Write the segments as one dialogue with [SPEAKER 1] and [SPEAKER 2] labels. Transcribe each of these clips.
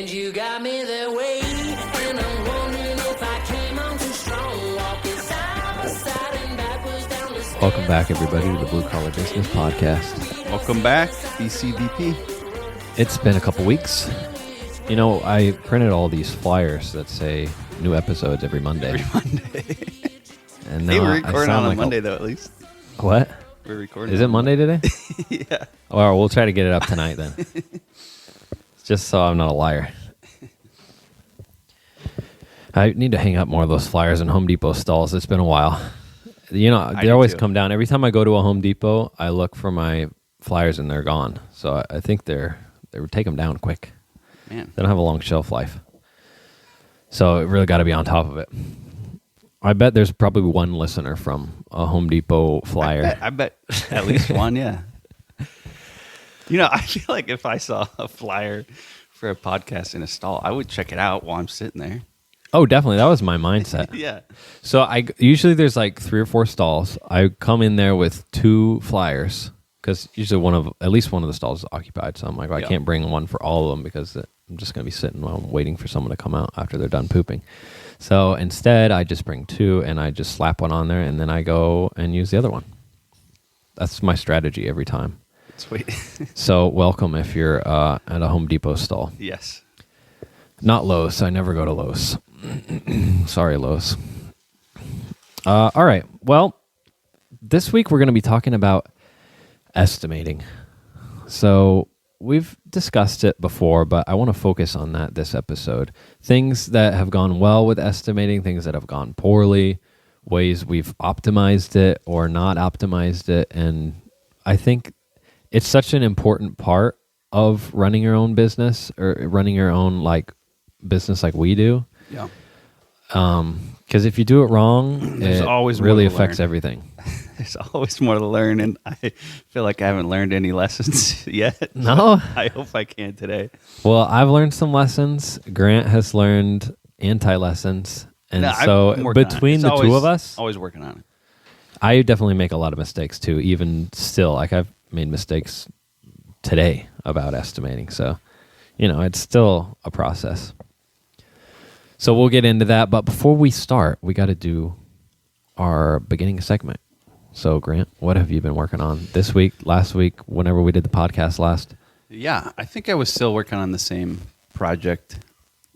[SPEAKER 1] And you got me that way, and I'm wondering if I came on too strong, walking side by side and backwards down the stairs.
[SPEAKER 2] Welcome back, everybody, to the Blue Collar Business Podcast.
[SPEAKER 3] Welcome back, BCBP.
[SPEAKER 2] It's been a couple weeks. You know, I printed all these flyers that say new episodes every Monday.
[SPEAKER 3] Every Monday.
[SPEAKER 2] And now
[SPEAKER 3] Hey, we're
[SPEAKER 2] I
[SPEAKER 3] recording
[SPEAKER 2] sound
[SPEAKER 3] on a
[SPEAKER 2] like
[SPEAKER 3] Monday, though, at least.
[SPEAKER 2] What?
[SPEAKER 3] We're recording.
[SPEAKER 2] Is it Monday today?
[SPEAKER 3] Yeah.
[SPEAKER 2] Or we'll try to get it up tonight then. Just so I'm not a liar. I need to hang up more of those flyers in Home Depot stalls. It's been a while. You know, they
[SPEAKER 3] do
[SPEAKER 2] always
[SPEAKER 3] too.
[SPEAKER 2] come down. Every time I go to a Home Depot, I look for my flyers and they're gone. So I think they would take them down quick.
[SPEAKER 3] Man.
[SPEAKER 2] They don't have a long shelf life. So it really got to be on top of it. I bet there's probably one listener from a Home Depot flyer.
[SPEAKER 3] I bet at least one, yeah. You know, I feel like if I saw a flyer for a podcast in a stall, I would check it out while I'm sitting there.
[SPEAKER 2] Oh, definitely. That was my mindset.
[SPEAKER 3] Yeah.
[SPEAKER 2] So usually there's like 3 or 4 stalls. I come in there with 2 flyers because usually at least one of the stalls is occupied. So I'm like, well, I
[SPEAKER 3] Yeah.
[SPEAKER 2] can't bring one for all of them because I'm just going to be sitting while I'm waiting for someone to come out after they're done pooping. So instead, I just bring 2 and I just slap one on there and then I go and use the other one. That's my strategy every time.
[SPEAKER 3] Sweet.
[SPEAKER 2] So welcome if you're at a Home Depot stall.
[SPEAKER 3] Yes.
[SPEAKER 2] Not Lowe's. I never go to Lowe's. Sorry, Lowe's. All right. Well, this week we're going to be talking about estimating. So we've discussed it before, but I want to focus on that this episode. Things that have gone well with estimating, things that have gone poorly, ways we've optimized it or not optimized it. And I think it's such an important part of running your own business or running your own business like we do.
[SPEAKER 3] Yeah.
[SPEAKER 2] Because if you do it wrong,
[SPEAKER 3] There's
[SPEAKER 2] it
[SPEAKER 3] always more
[SPEAKER 2] really
[SPEAKER 3] to
[SPEAKER 2] affects
[SPEAKER 3] learn.
[SPEAKER 2] everything.
[SPEAKER 3] There's always more to learn, and I feel like I haven't learned any lessons yet.
[SPEAKER 2] No?
[SPEAKER 3] I hope I can today.
[SPEAKER 2] Well, I've learned some lessons. Grant has learned anti-lessons. And
[SPEAKER 3] No,
[SPEAKER 2] so
[SPEAKER 3] I'm working on it.
[SPEAKER 2] between
[SPEAKER 3] It's
[SPEAKER 2] the two
[SPEAKER 3] always-
[SPEAKER 2] of us,
[SPEAKER 3] Always working on it.
[SPEAKER 2] I definitely make a lot of mistakes too, even still. Like I've made mistakes today about estimating. So, it's still a process. So we'll get into that. But before we start, we got to do our beginning segment. So, Grant, what have you been working on this week, last week, whenever we did the podcast last?
[SPEAKER 3] Yeah, I think I was still working on the same project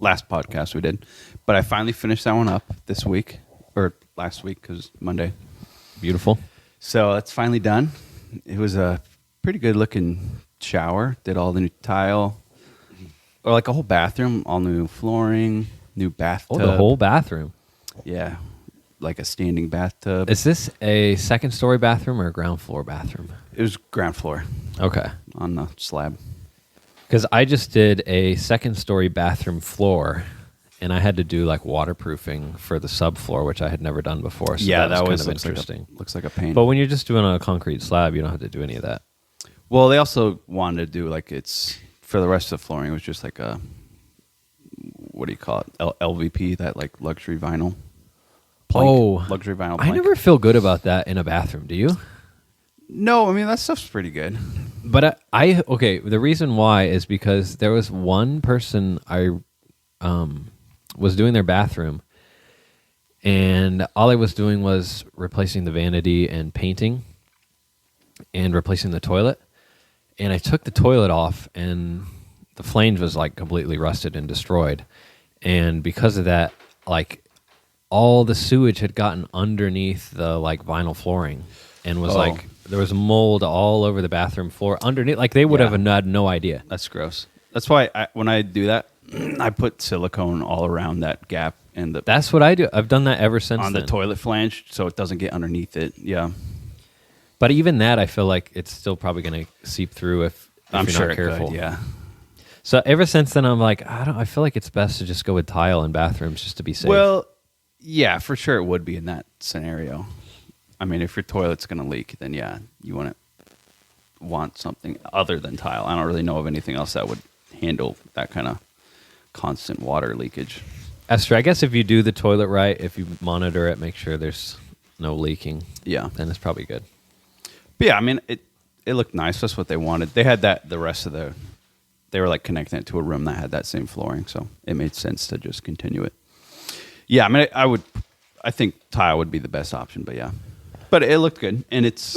[SPEAKER 3] last podcast we did, but I finally finished that one up this week, or last week, because Monday.
[SPEAKER 2] Beautiful.
[SPEAKER 3] So it's finally done. It was a pretty good looking shower. Did all the new tile, or like a whole bathroom, all new flooring, new bathtub.
[SPEAKER 2] Oh, the whole bathroom.
[SPEAKER 3] Yeah, like a standing bathtub.
[SPEAKER 2] Is this a second-story bathroom or a ground floor bathroom?
[SPEAKER 3] It was ground floor
[SPEAKER 2] Okay.
[SPEAKER 3] on the slab.
[SPEAKER 2] Because I just did a second-story bathroom floor, and I had to do like waterproofing for the subfloor, which I had never done before. So
[SPEAKER 3] Yeah,
[SPEAKER 2] that was kind of
[SPEAKER 3] looks
[SPEAKER 2] interesting.
[SPEAKER 3] looks like a pain.
[SPEAKER 2] But when you're just doing a concrete slab, you don't have to do any of that.
[SPEAKER 3] Well, they also wanted to do like it's for the rest of the flooring. It was just like a, what do you call it? LVP, that like luxury vinyl. Plank, luxury vinyl.
[SPEAKER 2] I
[SPEAKER 3] Plank.
[SPEAKER 2] never feel good about that in a bathroom. Do you?
[SPEAKER 3] No, I mean that stuff's pretty good.
[SPEAKER 2] But okay. The reason why is because there was one person I was doing their bathroom, and all I was doing was replacing the vanity and painting, and replacing the toilet. And I took the toilet off, and the flange was like completely rusted and destroyed. And because of that, like all the sewage had gotten underneath the like vinyl flooring, and was like there was mold all over the bathroom floor underneath. Like they would
[SPEAKER 3] Yeah.
[SPEAKER 2] have had no idea.
[SPEAKER 3] That's gross. That's why when I do that, I put silicone all around that gap and
[SPEAKER 2] That's what I do. I've done that ever since
[SPEAKER 3] on
[SPEAKER 2] then.
[SPEAKER 3] the toilet flange so it doesn't get underneath it. Yeah,
[SPEAKER 2] But even that, I feel like it's still probably going to seep through if
[SPEAKER 3] I'm
[SPEAKER 2] you're
[SPEAKER 3] sure
[SPEAKER 2] not
[SPEAKER 3] it
[SPEAKER 2] careful.
[SPEAKER 3] could. Yeah.
[SPEAKER 2] So ever since then, I'm like, I feel like it's best to just go with tile in bathrooms just to be safe.
[SPEAKER 3] Well, yeah, for sure it would be in that scenario. I mean, if your toilet's going to leak, then yeah, you want something other than tile. I don't really know of anything else that would handle that kind of constant water leakage.
[SPEAKER 2] Esther, I guess if you do the toilet right, if you monitor it, make sure there's no leaking,
[SPEAKER 3] Yeah.
[SPEAKER 2] then it's probably good.
[SPEAKER 3] But yeah, I mean, it looked nice. That's what they wanted. They had that the rest of the they were like connecting it to a room that had that same flooring, so it made sense to just continue it. Yeah, I mean, I think tile would be the best option, but yeah, but it looked good, and it's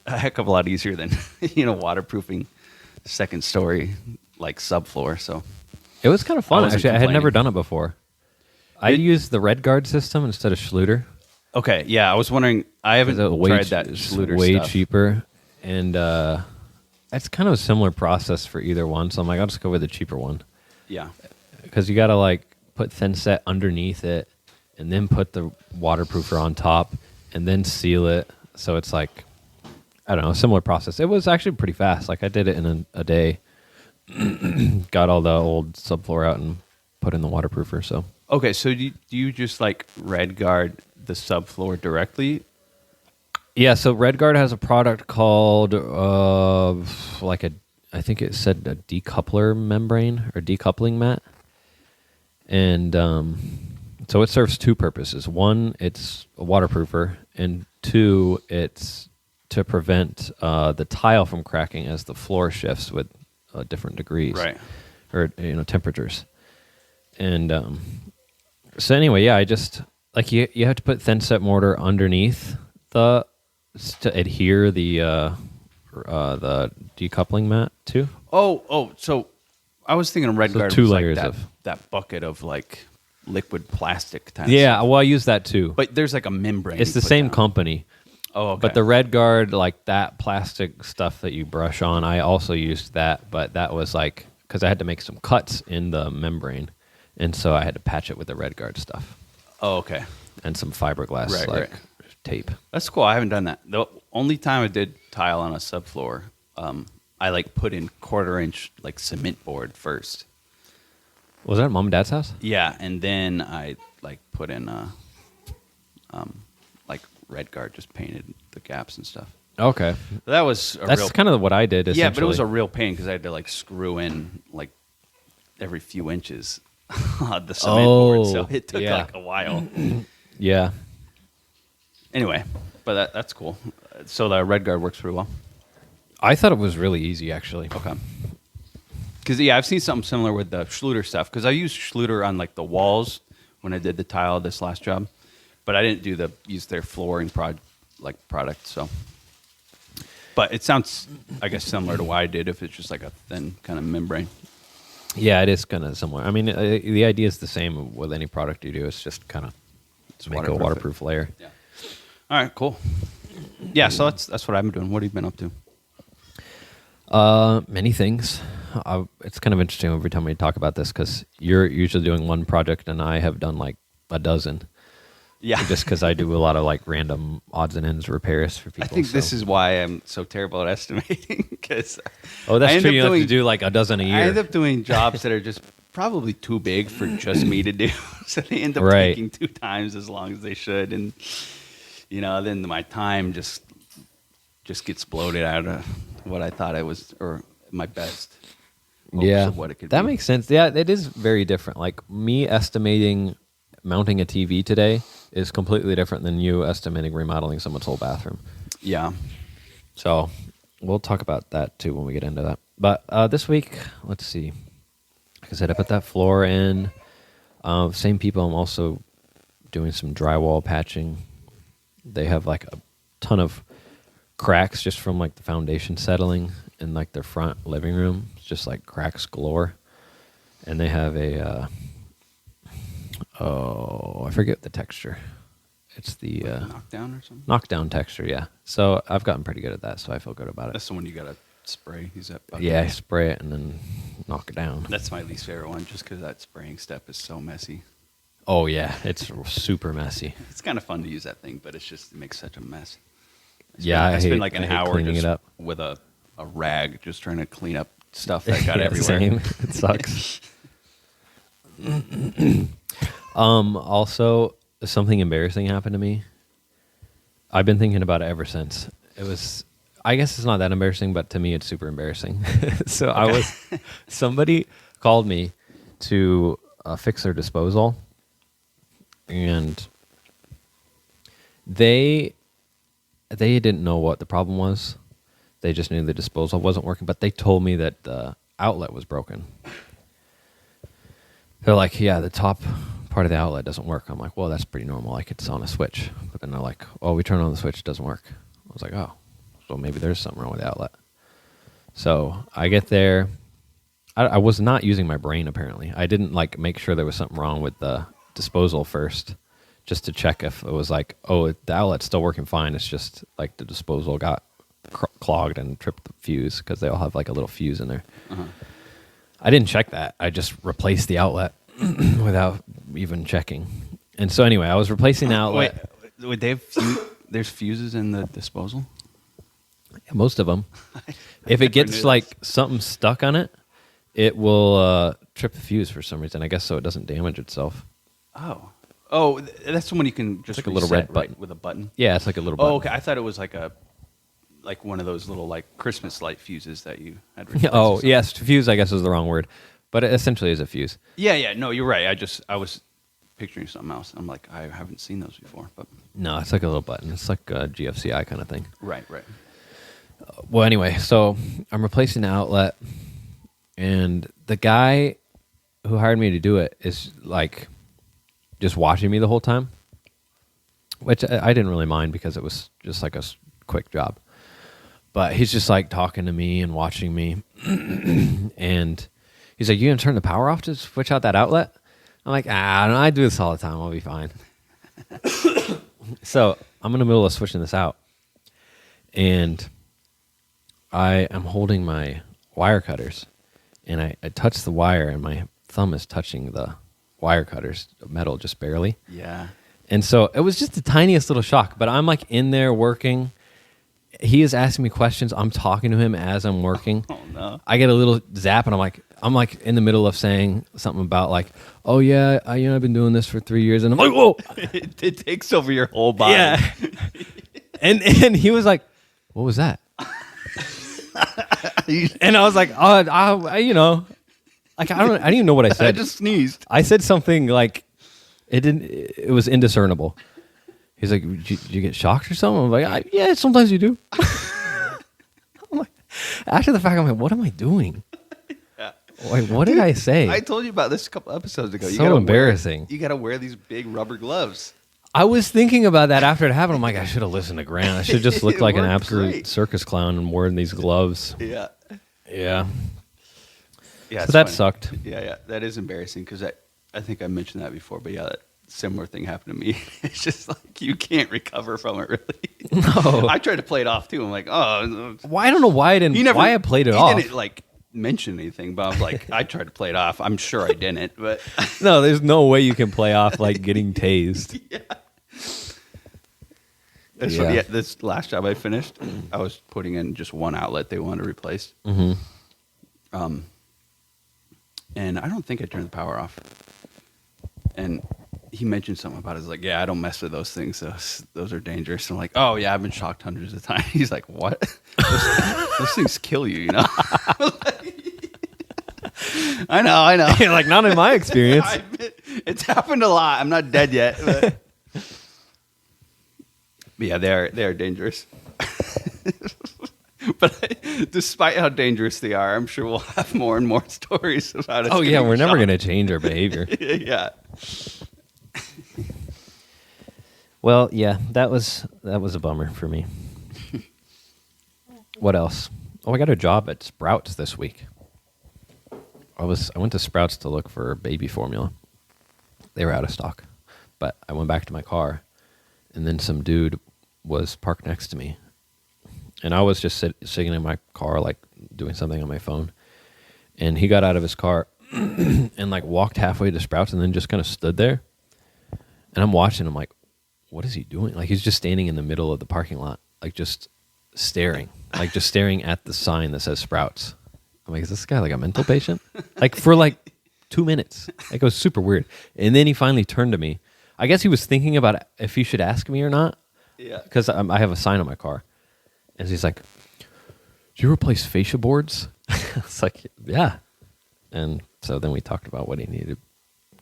[SPEAKER 3] a heck of a lot easier than waterproofing second story like subfloor. So
[SPEAKER 2] It was kind of fun.
[SPEAKER 3] wasn't
[SPEAKER 2] Actually, I had never
[SPEAKER 3] complaining.
[SPEAKER 2] done it before. I used the Red Guard system instead of Schluter.
[SPEAKER 3] okay, yeah, I was wondering. I haven't tried that Schluter
[SPEAKER 2] way
[SPEAKER 3] stuff.
[SPEAKER 2] cheaper, and it's kind of a similar process for either one. So I'm like, I'll just go with the cheaper one
[SPEAKER 3] Yeah,
[SPEAKER 2] because you got to like put thin set underneath it, and then put the waterproofer on top, and then seal it. So it's like, I don't know, a similar process. It was actually pretty fast. Like I did it in a day. Got all the old subfloor out and put in the waterproofer. So
[SPEAKER 3] okay, so do you just like Red Guard the subfloor directly?
[SPEAKER 2] yeah, so Red Guard has a product called I think it said a decoupler membrane or decoupling mat, and so it serves two purposes. One, it's a waterproofer, and two, it's to prevent the tile from cracking as the floor shifts with different degrees,
[SPEAKER 3] Right.
[SPEAKER 2] or temperatures. And so anyway, yeah, I just like you have to put thin set mortar underneath to adhere the decoupling mat too.
[SPEAKER 3] Oh, so I was thinking Red
[SPEAKER 2] So
[SPEAKER 3] Guard
[SPEAKER 2] two
[SPEAKER 3] was
[SPEAKER 2] layers
[SPEAKER 3] like
[SPEAKER 2] of-
[SPEAKER 3] that bucket of like liquid plastic type.
[SPEAKER 2] Yeah,
[SPEAKER 3] stuff.
[SPEAKER 2] well, I use that too.
[SPEAKER 3] But there's like a membrane.
[SPEAKER 2] It's the
[SPEAKER 3] you put
[SPEAKER 2] same
[SPEAKER 3] down.
[SPEAKER 2] company.
[SPEAKER 3] Oh, okay.
[SPEAKER 2] But the Red Guard, like that plastic stuff that you brush on, I also used that, but that was like because I had to make some cuts in the membrane, and so I had to patch it with the Red Guard stuff
[SPEAKER 3] Oh, okay.
[SPEAKER 2] and some fiberglass
[SPEAKER 3] Right.
[SPEAKER 2] tape.
[SPEAKER 3] That's cool. I haven't done that. The only time I did tile on a subfloor, I like put in 1/4 inch like cement board first.
[SPEAKER 2] Was that at Mom and Dad's house?
[SPEAKER 3] Yeah, and then I like put in like Red Guard, just painted the gaps and stuff.
[SPEAKER 2] Okay,
[SPEAKER 3] That was a
[SPEAKER 2] that's
[SPEAKER 3] real
[SPEAKER 2] kind of what I did.
[SPEAKER 3] yeah, but it was a
[SPEAKER 2] essentially.
[SPEAKER 3] real pain because I had to like screw in like every few inches the cement board, so it took
[SPEAKER 2] yeah.
[SPEAKER 3] like a while.
[SPEAKER 2] Yeah.
[SPEAKER 3] Anyway, but that's cool. So the Red Guard works pretty well.
[SPEAKER 2] I thought it was really easy, actually.
[SPEAKER 3] Okay. Because yeah, I've seen something similar with the Schluter stuff. Because I used Schluter on like the walls when I did the tile this last job, but I didn't use their flooring product. So, but it sounds, I guess, similar to what I did if it's just like a thin kind of membrane.
[SPEAKER 2] Yeah, it is kind of similar. I mean, the idea is the same with any product you do. It's just kind of make a
[SPEAKER 3] waterproof it.
[SPEAKER 2] waterproof layer.
[SPEAKER 3] Yeah. All right. Cool. Yeah. So that's what I've been doing. What have you been up to?
[SPEAKER 2] Many things. It's kind of interesting every time we talk about this because you're usually doing one project and I have done like a dozen.
[SPEAKER 3] Yeah.
[SPEAKER 2] Just because I do a lot of like random odds and ends repairs for people.
[SPEAKER 3] I think this
[SPEAKER 2] so-
[SPEAKER 3] is why I'm so terrible at estimating. Because
[SPEAKER 2] Oh, that's true. You have to do like a dozen a year.
[SPEAKER 3] I end up doing jobs that are just probably too big for just me to do. So they end up
[SPEAKER 2] Right.
[SPEAKER 3] taking 2 times as long as they should. And, then my time just gets bloated out of what I thought I was, or my best. hopes
[SPEAKER 2] Yeah,
[SPEAKER 3] of what it could
[SPEAKER 2] that
[SPEAKER 3] be.
[SPEAKER 2] makes sense. Yeah, it is very different. Like me estimating mounting a TV today is completely different than you estimating remodeling someone's whole bathroom.
[SPEAKER 3] Yeah.
[SPEAKER 2] So we'll talk about that too when we get into that. But this week, let's see. Like I said, I put that floor in. Same people. I'm also doing some drywall patching. They have like a ton of cracks just from like the foundation settling in like their front living room. It's just like cracks galore. And they have a I forget the texture. It's the
[SPEAKER 3] Knockdown or something?
[SPEAKER 2] knockdown texture, yeah. So I've gotten pretty good at that, so I feel good about it.
[SPEAKER 3] That's the one you got to spray. Use that bucket.
[SPEAKER 2] Yeah, I spray it and then knock it down.
[SPEAKER 3] That's my least favorite one just because that spraying step is so messy.
[SPEAKER 2] Oh yeah, it's super messy.
[SPEAKER 3] It's kind of fun to use that thing, but it makes such a mess.
[SPEAKER 2] Yeah, I
[SPEAKER 3] I spent
[SPEAKER 2] hate-
[SPEAKER 3] like an
[SPEAKER 2] I hate
[SPEAKER 3] hour
[SPEAKER 2] cleaning
[SPEAKER 3] just
[SPEAKER 2] it up.
[SPEAKER 3] with a rag just trying to clean up stuff that got
[SPEAKER 2] Yeah,
[SPEAKER 3] everywhere.
[SPEAKER 2] Same. It sucks. Also, something embarrassing happened to me. I've been thinking about it ever since. I guess it's not that embarrassing, but to me it's super embarrassing. So somebody called me to fix their disposal, and they didn't know what the problem was. They just knew the disposal wasn't working, but they told me that outlet was broken. They're like, yeah, the top part of the outlet doesn't work. I'm like, well, that's pretty normal. Like, it's on a switch. But then they're like, oh, we turn on the switch, it doesn't work. I was like, oh, so maybe there's something wrong with the outlet. So I get there. I was not using my brain, apparently. I didn't, like, make sure there was something wrong with the disposal first, just to check if it was like, oh, the outlet's still working fine. It's just, like, the disposal got clogged and tripped the fuse, because they all have, like, a little fuse in there.
[SPEAKER 3] Uh-huh.
[SPEAKER 2] I didn't check that. I just replaced the outlet without even checking. And so anyway, I was replacing the outlet.
[SPEAKER 3] Wait, they have there's fuses in the disposal?
[SPEAKER 2] Yeah, most of them. If it gets like something stuck on it, it will trip the fuse for some reason. I guess so it doesn't damage itself.
[SPEAKER 3] Oh, that's the one you can just
[SPEAKER 2] like a little red button.
[SPEAKER 3] right, with a button.
[SPEAKER 2] Yeah, it's like a little button.
[SPEAKER 3] Oh, okay. I thought it was like one of those little, like, Christmas light fuses that you had.
[SPEAKER 2] Oh, yes, fuse, I guess, is the wrong word, but it essentially is a fuse.
[SPEAKER 3] Yeah. No, you're right. I was picturing something else. I'm like, I haven't seen those before, but
[SPEAKER 2] No, it's like a little button. It's like a GFCI kind of thing.
[SPEAKER 3] right.
[SPEAKER 2] Well, anyway, so I'm replacing the outlet, and the guy who hired me to do it is like just watching me the whole time, which I didn't really mind because it was just like a quick job. But he's just like talking to me and watching me, and he's like, "You gonna turn the power off to switch out that outlet?" I'm like, I do this all the time. I'll be fine. So I'm in the middle of switching this out, and I am holding my wire cutters, and I touch the wire, and my thumb is touching the wire cutters, metal, just barely.
[SPEAKER 3] Yeah.
[SPEAKER 2] And so it was just the tiniest little shock, but I'm like in there working. He is asking me questions. I'm talking to him as I'm working.
[SPEAKER 3] Oh no!
[SPEAKER 2] I get a little zap, and I'm like in the middle of saying something about like, oh yeah, I've been doing this for 3 years, and I'm like, whoa,
[SPEAKER 3] it takes over your whole body.
[SPEAKER 2] yeah. and he was like, what was that? And I was like, oh, like I didn't even know what I said.
[SPEAKER 3] I just sneezed.
[SPEAKER 2] I said something like, it was indiscernible. He's like, did you get shocked or something? I'm like, yeah, sometimes you do. I'm like, after the fact, I'm like, what am I doing?
[SPEAKER 3] Yeah.
[SPEAKER 2] Like, what did I say?
[SPEAKER 3] I told you about this a couple episodes ago.
[SPEAKER 2] So embarrassing.
[SPEAKER 3] You got to wear these big rubber gloves.
[SPEAKER 2] I was thinking about that after it happened. I'm like, I should have listened to Grant. I should just look like an
[SPEAKER 3] worked
[SPEAKER 2] absolute
[SPEAKER 3] great.
[SPEAKER 2] circus clown and wearing these gloves.
[SPEAKER 3] Yeah.
[SPEAKER 2] Yeah.
[SPEAKER 3] Yeah.
[SPEAKER 2] So
[SPEAKER 3] it's
[SPEAKER 2] that
[SPEAKER 3] funny.
[SPEAKER 2] sucked.
[SPEAKER 3] Yeah. That is embarrassing because I think I mentioned that before, but yeah, that similar thing happened to me. It's just like you can't recover from it, really.
[SPEAKER 2] No.
[SPEAKER 3] I tried to play it off too. I'm like, oh.
[SPEAKER 2] Well, I don't know why why I played it off.
[SPEAKER 3] He didn't like mention anything, but I was like, I tried to play it off. I'm sure I didn't, but
[SPEAKER 2] No, there's no way you can play off like getting tased.
[SPEAKER 3] yeah.
[SPEAKER 2] Yeah.
[SPEAKER 3] This last job I finished, I was putting in just one outlet they wanted to replace.
[SPEAKER 2] Mm-hmm.
[SPEAKER 3] And I don't think I turned the power off. And he mentioned something about it. He's like, yeah, I don't mess with those things. Those are dangerous. And I'm like, oh, yeah, I've been shocked hundreds of times. He's like, what? Those things kill you, you know? I know.
[SPEAKER 2] You're like, not in my experience.
[SPEAKER 3] It's happened a lot. I'm not dead yet. But yeah, they are dangerous. But despite how dangerous they are, I'm sure we'll have more and more stories about it.
[SPEAKER 2] Oh, yeah, we're never going to change our behavior.
[SPEAKER 3] Yeah.
[SPEAKER 2] Well, yeah, that was a bummer for me. What else? Oh, I got a job at Sprouts this week. I went to Sprouts to look for baby formula. They were out of stock. But I went back to my car, and then some dude was parked next to me. And I was just sitting in my car, like, doing something on my phone. And he got out of his car and, like, walked halfway to Sprouts and then just kind of stood there. And I'm watching him, like, what is he doing? Like, he's just standing in the middle of the parking lot, like, just staring. Like, just staring at the sign that says Sprouts. I'm like, is this guy, like, a mental patient? Like, for, like, 2 minutes. Like, it was super weird. And then he finally turned to me. I guess he was thinking about if he should ask me or not.
[SPEAKER 3] Yeah.
[SPEAKER 2] Because I have a sign on my car. And he's like, do you replace fascia boards? It's like, yeah. And so then we talked about what he needed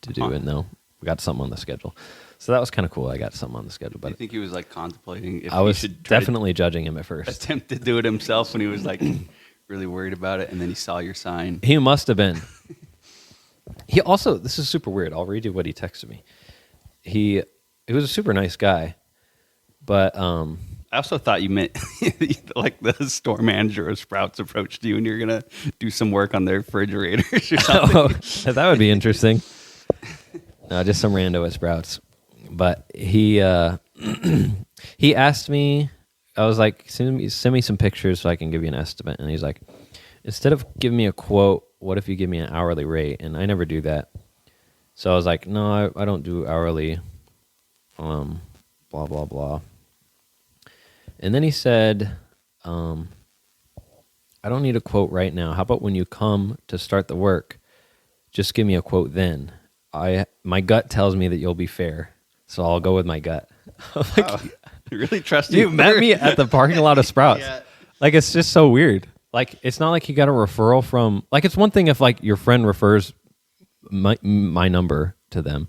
[SPEAKER 2] to do. And no, we got something on the schedule. So that was kind of cool. I got something on the schedule.
[SPEAKER 3] I
[SPEAKER 2] But
[SPEAKER 3] think he was like contemplating if
[SPEAKER 2] I was
[SPEAKER 3] he should try
[SPEAKER 2] definitely judging him at
[SPEAKER 3] to
[SPEAKER 2] first.
[SPEAKER 3] attempt to do it himself when he was like really worried about it, and then he saw your sign.
[SPEAKER 2] He must have been. He also, this is super weird. I'll read you what he texted me. He was a super nice guy, but
[SPEAKER 3] I also thought you meant like the store manager of Sprouts approached you and you're going to do some work on their refrigerators or something.
[SPEAKER 2] that would be interesting. No, just some rando at Sprouts. But he he asked me, I was like, send me some pictures so I can give you an estimate. And he's like, instead of giving me a quote, what if you give me an hourly rate? And I never do that. So I was like, no, I don't do hourly, blah, blah, blah. And then he said, I don't need a quote right now. How about when you come to start the work, just give me a quote then. My gut tells me that you'll be fair, so I'll go with my gut. Like,
[SPEAKER 3] I really trust
[SPEAKER 2] you met me at the parking lot of Sprouts.
[SPEAKER 3] Yeah.
[SPEAKER 2] Like, it's just so weird. Like, it's not like you got a referral from, like, it's one thing if like your friend refers my number to them,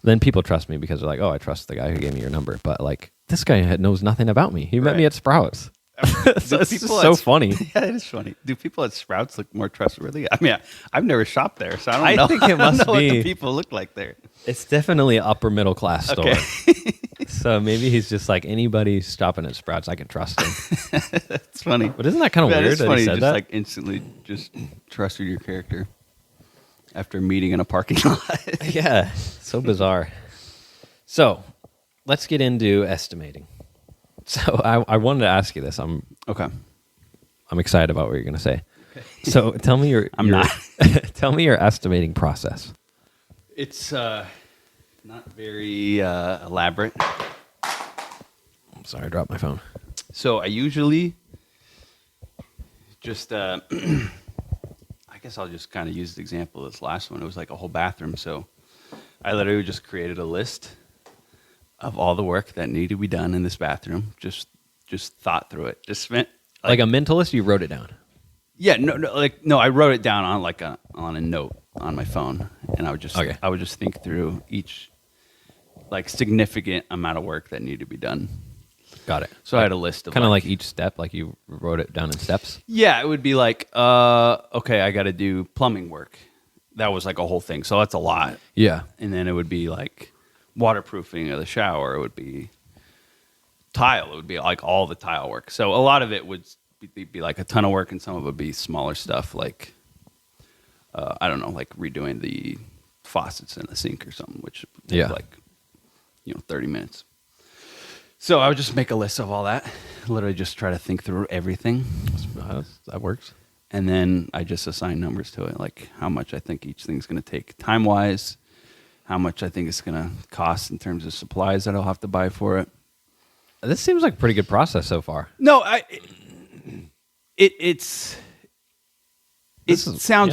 [SPEAKER 2] then people trust me because they're like, oh, I trust the guy who gave me your number. But like, this guy knows nothing about me. He met me at Sprouts. So it's just so funny.
[SPEAKER 3] Yeah, it is funny. Do people at Sprouts look more trustworthy? I mean, I've never shopped there, so I don't know.
[SPEAKER 2] I think it must
[SPEAKER 3] I don't know
[SPEAKER 2] be.
[SPEAKER 3] what the people look like there.
[SPEAKER 2] It's definitely an upper middle class store.
[SPEAKER 3] Okay.
[SPEAKER 2] So maybe he's just like, anybody stopping at Sprouts, I can trust him.
[SPEAKER 3] That's funny.
[SPEAKER 2] But isn't that kind of
[SPEAKER 3] Yeah,
[SPEAKER 2] weird
[SPEAKER 3] it's
[SPEAKER 2] that
[SPEAKER 3] funny.
[SPEAKER 2] he said
[SPEAKER 3] Just
[SPEAKER 2] that?
[SPEAKER 3] like instantly just trusted your character after meeting in a parking lot.
[SPEAKER 2] Yeah, so bizarre. So let's get into estimating. So I wanted to ask you this. I'm
[SPEAKER 3] Okay.
[SPEAKER 2] excited about what you're going to say. So tell me
[SPEAKER 3] not.
[SPEAKER 2] tell me your estimating process.
[SPEAKER 3] It's not very elaborate.
[SPEAKER 2] I'm sorry, I dropped my phone.
[SPEAKER 3] So I usually just, I guess I'll just kind of use the example of this last one. It was like a whole bathroom. So I literally just created a list of all the work that needed to be done in this bathroom. Just thought through it. Just spent
[SPEAKER 2] Like a mentalist, you wrote it down.
[SPEAKER 3] yeah, no, I wrote it down on like on a note on my phone, and I would just think through each like significant amount of work that needed to be done.
[SPEAKER 2] Got it.
[SPEAKER 3] So I had a list of
[SPEAKER 2] Kind of like each step, like you wrote it down in steps.
[SPEAKER 3] yeah, it would be like okay, I got to do plumbing work. That was like a whole thing. So that's a lot.
[SPEAKER 2] Yeah.
[SPEAKER 3] And then it would be like waterproofing of the shower. It would be tile. It would be like all the tile work. So a lot of it would be like a ton of work, and some of it would be smaller stuff like, I don't know, like redoing the faucets in the sink or something, which would take like, 30 minutes. So I would just make a list of all that, literally just try to think through everything.
[SPEAKER 2] That works.
[SPEAKER 3] And then I just assign numbers to it, like how much I think each thing's going to take time-wise, how much I think it's going to cost in terms of supplies that I'll have to buy for it.
[SPEAKER 2] This seems like a pretty good process so far.
[SPEAKER 3] No, it sounds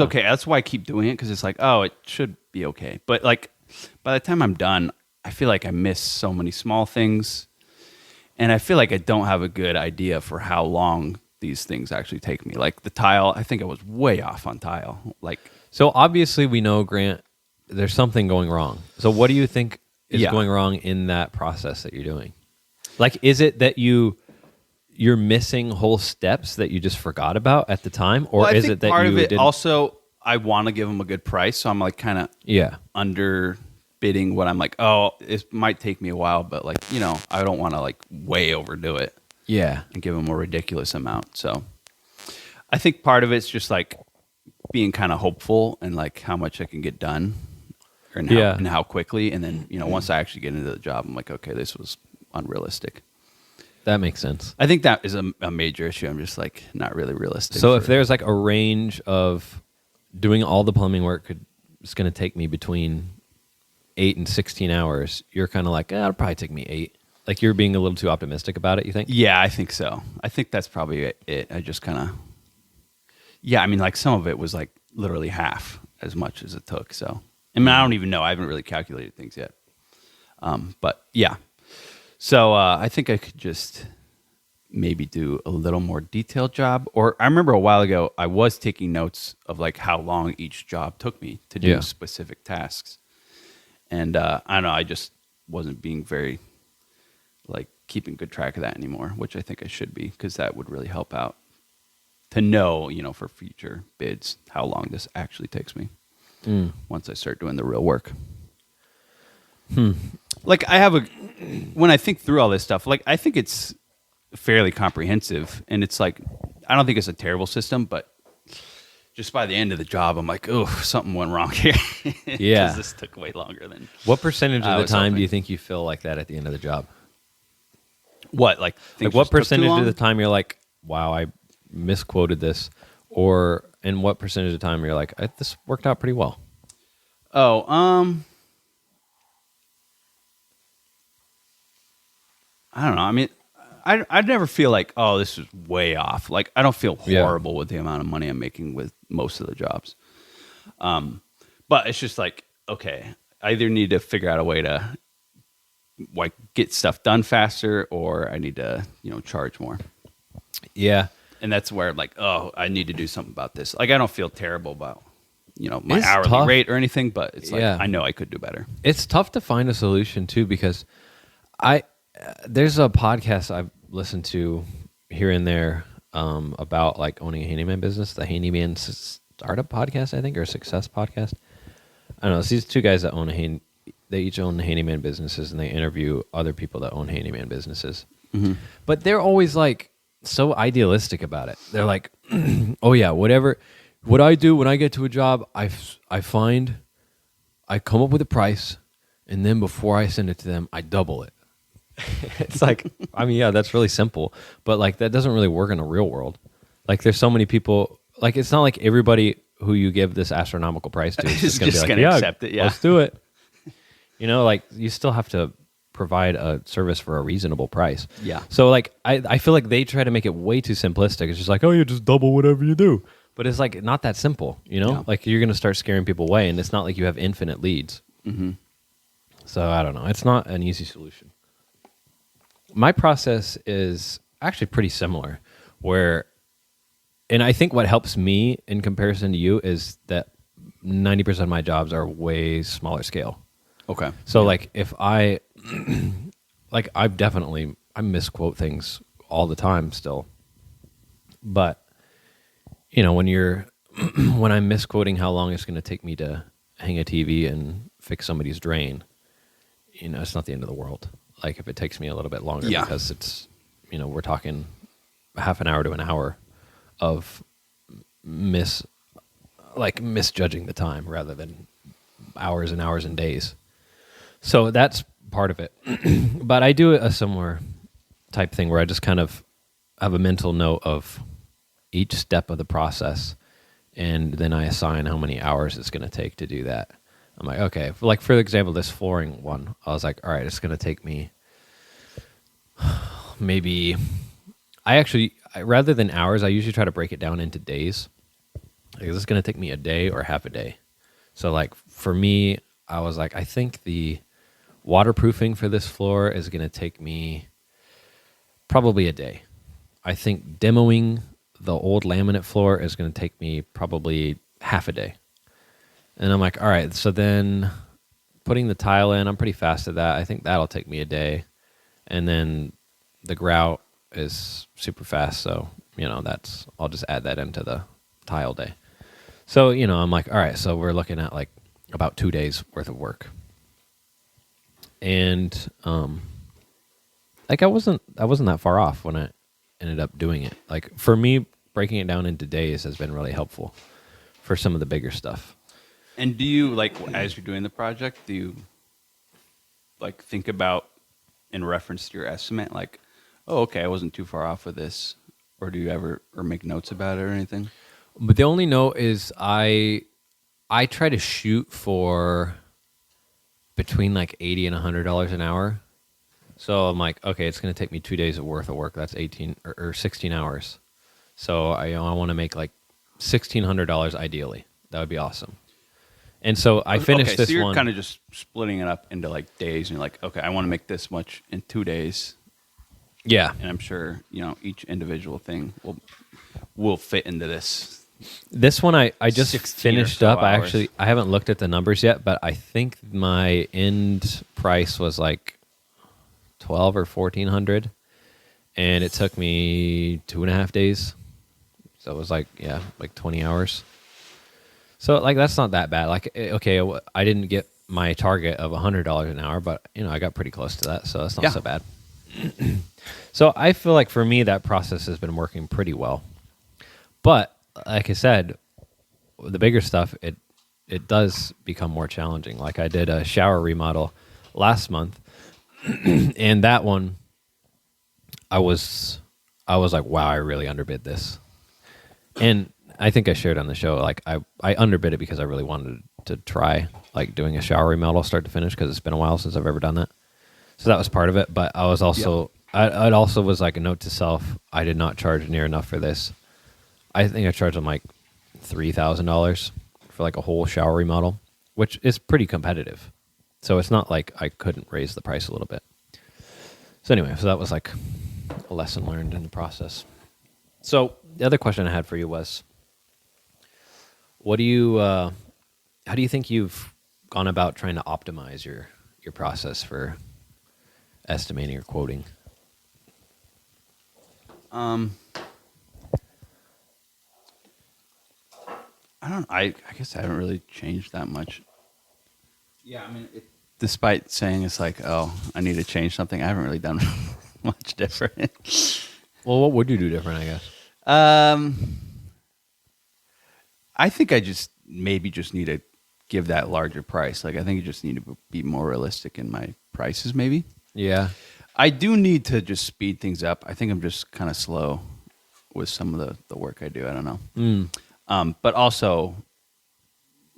[SPEAKER 2] yeah.
[SPEAKER 3] okay. That's why I keep doing it, because it's like, oh, it should be okay. But like by the time I'm done, I feel like I miss so many small things, and I feel like I don't have a good idea for how long these things actually take me. Like the tile, I think I was way off on tile. Like,
[SPEAKER 2] So obviously we know, Grant, there's something going wrong. So what do you think is
[SPEAKER 3] Yeah.
[SPEAKER 2] going wrong in that process that you're doing? Like, is it that you're missing whole steps that you just forgot about at the time? Or
[SPEAKER 3] well, I
[SPEAKER 2] is
[SPEAKER 3] think
[SPEAKER 2] it that
[SPEAKER 3] part
[SPEAKER 2] you
[SPEAKER 3] of it
[SPEAKER 2] didn't?
[SPEAKER 3] also, I want to give them a good price, so I'm like kind of
[SPEAKER 2] Yeah.
[SPEAKER 3] underbidding what I'm like, oh, it might take me a while, but like, I don't want to like way overdo it
[SPEAKER 2] Yeah.
[SPEAKER 3] and give them a ridiculous amount. So I think part of it's just like being kind of hopeful and like how much I can get done and how quickly. And then, once I actually get into the job, I'm like, okay, this was unrealistic.
[SPEAKER 2] That makes sense.
[SPEAKER 3] I think that is a major issue. I'm just like not really realistic.
[SPEAKER 2] So if there's like a range of doing all the plumbing work it's going to take me between 8 and 16 hours, you're kind of like, it'll probably take me 8. Like you're being a little too optimistic about it, you think?
[SPEAKER 3] Yeah, I think so. I think that's probably it. I just kind of, I mean, like some of it was like literally half as much as it took. So, I mean, I don't even know. I haven't really calculated things yet. But yeah. So I think I could just maybe do a little more detailed job. Or I remember a while ago, I was taking notes of like how long each job took me to do specific tasks. And I don't know, I just wasn't being very like keeping good track of that anymore, which I think I should be, because that would really help out. to know, for future bids, how long this actually takes me once I start doing the real work. Like when I think through all this stuff, like I think it's fairly comprehensive, and it's like, I don't think it's a terrible system, but just by the end of the job, I'm like, oh, something went wrong here.
[SPEAKER 2] Yeah.
[SPEAKER 3] 'Cause this took way longer than
[SPEAKER 2] What percentage
[SPEAKER 3] I
[SPEAKER 2] of the
[SPEAKER 3] was
[SPEAKER 2] time do
[SPEAKER 3] hoping.
[SPEAKER 2] you think you feel like that at the end of the job?
[SPEAKER 3] what,
[SPEAKER 2] Like
[SPEAKER 3] things
[SPEAKER 2] what
[SPEAKER 3] just took too
[SPEAKER 2] percentage
[SPEAKER 3] long?
[SPEAKER 2] of the time you're like, wow, I misquoted this, and what percentage of the time you're like, this worked out pretty well?
[SPEAKER 3] Oh, I don't know. I mean, I'd never feel like, oh, this is way off. Like, I don't feel
[SPEAKER 2] Yeah.
[SPEAKER 3] horrible with the amount of money I'm making with most of the jobs. But it's just like, okay, I either need to figure out a way to like get stuff done faster, or I need to, charge more.
[SPEAKER 2] Yeah.
[SPEAKER 3] And that's where I'm like, oh, I need to do something about this. Like, I don't feel terrible about, my
[SPEAKER 2] It's
[SPEAKER 3] hourly
[SPEAKER 2] tough.
[SPEAKER 3] rate or anything, but it's like,
[SPEAKER 2] Yeah.
[SPEAKER 3] I know I could do better.
[SPEAKER 2] It's tough to find a solution too, because there's a podcast I've listened to here and there about like owning a handyman business, the Handyman Startup Podcast, I think, or Success Podcast. I don't know. It's these two guys that they each own handyman businesses, and they interview other people that own handyman businesses. But they're always like so idealistic about it. They're like, oh yeah, what I do when I get to a job, I come up with a price, and then before I send it to them, I double it. It's like, I mean, yeah, that's really simple, but like that doesn't really work in the real world. Like there's so many people, like it's not like everybody who you give this astronomical price to is
[SPEAKER 3] Is
[SPEAKER 2] gonna
[SPEAKER 3] just
[SPEAKER 2] be like,
[SPEAKER 3] gonna
[SPEAKER 2] yeah,
[SPEAKER 3] accept it, yeah.
[SPEAKER 2] let's do it. Like you still have to provide a service for a reasonable price.
[SPEAKER 3] Yeah.
[SPEAKER 2] So like I feel like they try to make it way too simplistic. It's just like, oh, you just double whatever you do. But it's like not that simple,
[SPEAKER 3] Yeah.
[SPEAKER 2] Like you're gonna start scaring people away, and it's not like you have infinite leads. So I don't know. It's not an easy solution. My process is actually pretty similar, and I think what helps me in comparison to you is that 90% of my jobs are way smaller scale.
[SPEAKER 3] Okay.
[SPEAKER 2] So like if I I misquote things all the time still. But when I'm misquoting how long it's going to take me to hang a TV and fix somebody's drain, it's not the end of the world. Like if it takes me a little bit longer because it's we're talking half an hour to an hour of misjudging the time rather than hours and hours and days. So that's part of it. But I do a similar type thing where I just kind of have a mental note of each step of the process, and then I assign how many hours it's going to take to do that. I'm like, okay, like for example, this flooring one, I was like, all right, it's going to take me maybe, rather than hours, I usually try to break it down into days. Like, this is going to take me a day or half a day. So like for me, I was like, I think the waterproofing for this floor is going to take me probably a day. I think demoing the old laminate floor is going to take me probably half a day. And I'm like, all right, so then putting the tile in, I'm pretty fast at that. I think that'll take me a day. And then the grout is super fast. So, I'll just add that into the tile day. So, I'm like, all right, so we're looking at like about 2 days worth of work. And like I wasn't that far off when I ended up doing it. Like for me, breaking it down into days has been really helpful for some of the bigger stuff.
[SPEAKER 3] And do you, like, as you're doing the project, do you, like, think about in reference to your estimate, like, oh, okay, I wasn't too far off with this, or do you ever, or make notes about it or anything?
[SPEAKER 2] But the only note is I try to shoot for between like $80 and $100 an hour. So I'm like, okay, it's going to take me 2 days worth of work. That's 18 or 16 hours. So I want to make like $1,600 ideally. That would be awesome. And so I finished this
[SPEAKER 3] so you're
[SPEAKER 2] one.
[SPEAKER 3] kind of just splitting it up into like days, and you're like, okay, I want to make this much in 2 days,
[SPEAKER 2] Yeah.
[SPEAKER 3] and I'm sure each individual thing will fit into this.
[SPEAKER 2] This one I just
[SPEAKER 3] 16 or
[SPEAKER 2] finished
[SPEAKER 3] so
[SPEAKER 2] up.
[SPEAKER 3] hours.
[SPEAKER 2] I haven't looked at the numbers yet, but I think my end price was like 12 or 1400, and it took me 2.5 days. So it was like 20 hours. So like that's not that bad. Like okay, I didn't get my target of $100 an hour, but I got pretty close to that, so that's not so bad. So I feel like for me that process has been working pretty well. But like I said, the bigger stuff it does become more challenging. Like I did a shower remodel last month, and that one I was like, wow, I really underbid this. And I think I shared on the show, like I underbid it because I really wanted to try like doing a shower remodel start to finish, because it's been a while since I've ever done that. So that was part of it. But I was also, I also was like a note to self, I did not charge near enough for this. I think I charged them like $3,000 for like a whole shower remodel, which is pretty competitive. So it's not like I couldn't raise the price a little bit. So anyway, so that was like a lesson learned in the process. So the other question I had for you was, what do you, how do you think you've gone about trying to optimize your process for estimating or quoting?
[SPEAKER 3] I guess I haven't really changed that much. Yeah, I mean, despite saying it's like, oh, I need to change something, I haven't really done much different.
[SPEAKER 2] Well, what would you do different, I guess?
[SPEAKER 3] I think I just maybe just need to give that larger price. Like, I think you just need to be more realistic in my prices, maybe.
[SPEAKER 2] Yeah.
[SPEAKER 3] I do need to just speed things up. I think I'm just kind of slow with some of the work I do. I don't know. But also,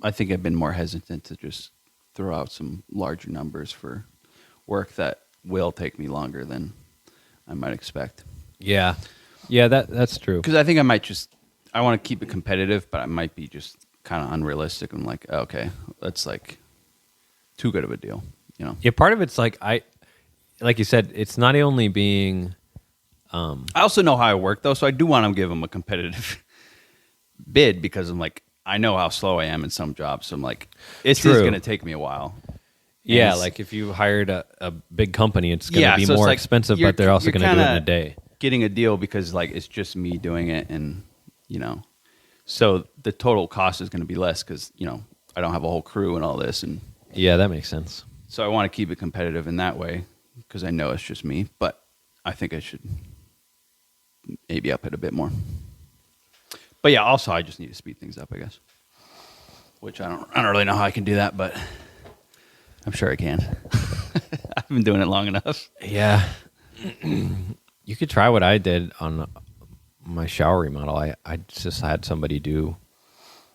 [SPEAKER 3] I think I've been more hesitant to just throw out some larger numbers for work that will take me longer than I might expect.
[SPEAKER 2] Yeah. Yeah, that's true.
[SPEAKER 3] Because I think I want to keep it competitive, but I might be just kind of unrealistic. I'm like, okay, that's like too good of a deal,
[SPEAKER 2] Yeah, part of it's like like you said, it's not only being.
[SPEAKER 3] I also know how I work though, so I do want to give them a competitive bid, because I'm like, I know how slow I am in some jobs, so I'm like, it's just going to take me a while.
[SPEAKER 2] Yeah, like if you hired a big company, it's going to be more expensive, but they're also going to do it in a day.
[SPEAKER 3] Getting a deal because like it's just me doing it, and so the total cost is going to be less because I don't have a whole crew and all this, and
[SPEAKER 2] yeah, that makes sense.
[SPEAKER 3] So I want to keep it competitive in that way because I know it's just me, but I think I should maybe up it a bit more. But yeah, also I just need to speed things up, I guess. Which I don't really know how I can do that, but I'm sure I can. I've been doing it long enough.
[SPEAKER 2] Yeah. You could try what I did on my shower remodel. I just had somebody do